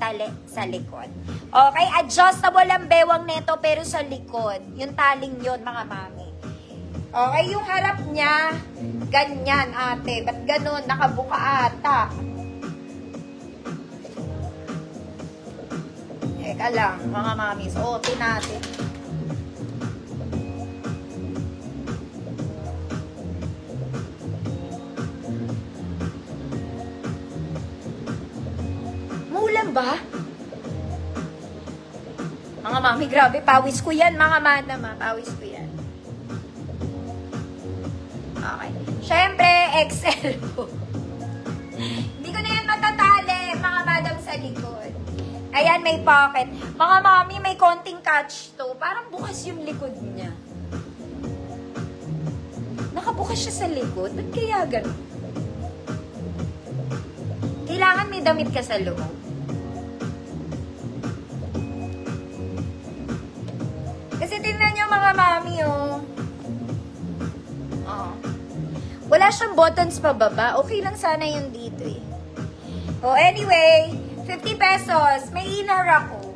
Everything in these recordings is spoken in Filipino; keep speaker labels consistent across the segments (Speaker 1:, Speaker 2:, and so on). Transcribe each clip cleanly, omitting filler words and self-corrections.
Speaker 1: tali sa likod. Okay, adjustable ang bewang nito pero sa likod. Yung taling yon mga mami. Okay, yung harap niya, ganyan ate. Ba't ganun? Nakabuka ata. Teka lang, mga mami. Suotin natin. Muulan ba? Mga mami, grabe. Pawis ko yan, mga manama. Pawis ko yan. Okay. Siyempre, XL po. Hindi ko na yan matatali, mga madam sa likod. Ayan, may pocket. Mga mami, may konting catch to. Parang bukas yung likod niya. Nakabukas siya sa likod. Ba't kaya ganun? Kailangan may damit ka sa loob. Kasi tingnan nyo mga mami, oh. Oh. Wala siyang buttons pa baba. Okay lang sana yung dito eh. Oh, anyway, 50 pesos. May inner ako.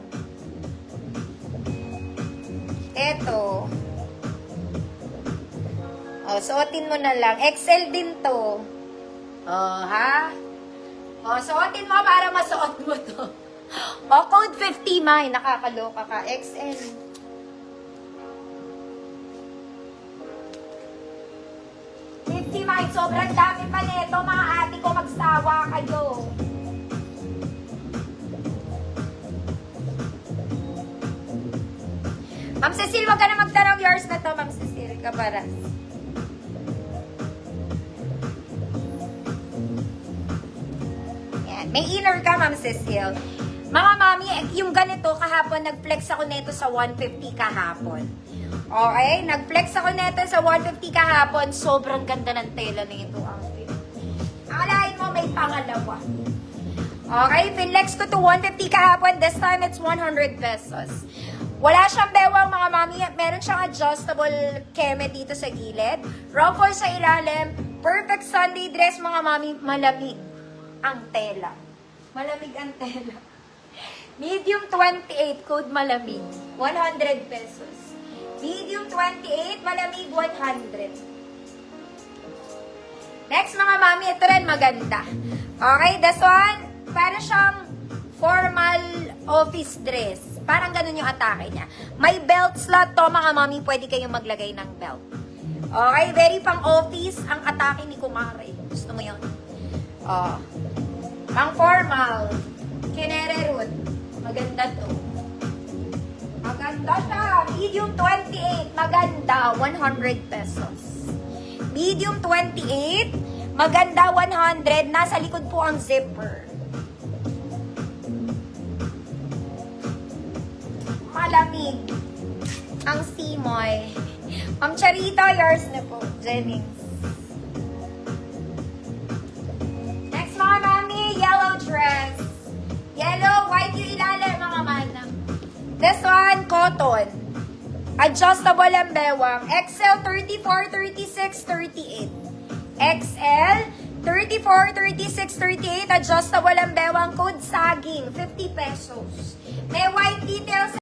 Speaker 1: Eto. Oh, suotin mo na lang. XL din to. Oh, ha? Oh, suotin mo para masuot mo to. Oh, code 50 mine. Nakakaloka ka. XL. Mine, sobrang dami pa nito, mga ate ko, magsawa kayo. Ma'am Cecil, wag ka na magtanong, yours na to, Ma'am Cecil, kaparas. Yan, may inner ka, Ma'am Cecil. Mga mami, yung ganito, kahapon, nag-flex ako nito sa 150 kahapon. Okay, nag-flex ako nito sa 150 kahapon. Sobrang ganda ng tela nito. Akalain mo may pangalawa. Okay, finlex ko to 150 kahapon. This time it's 100 pesos. Wala siyang bewang mga mami. Meron siyang adjustable keme dito sa gilid. Ruffle sa ilalim. Perfect Sunday dress mga mami. Malamig ang tela. Malamig ang tela. Medium 28, code malamig. 100 pesos. Medium 28, malamig 100. Next mga mami, ito rin maganda. Okay, this one, para siyang formal office dress. Parang ganun yung atake niya. May belt slot to mga mami, pwede kayong maglagay ng belt. Okay, very pang office ang atake ni Kumare. Gusto mo yun? Oh. Pang formal. Kinere root. Maganda to. Maganda siya. Medium 28. Maganda. 100 pesos. Medium 28. Maganda. 100. Nasa likod po ang zipper. Malamig. Ang simoy. Ma'am Charita, yours na po. Jennings. Next mga mami, yellow dress. Yellow, white yung ilalim mga manang. This one, cotton. Adjustable ang bewang. XL 34, 36, 38. XL 34, 36, 38. Adjustable ang bewang. Code saging. 50 pesos. May white details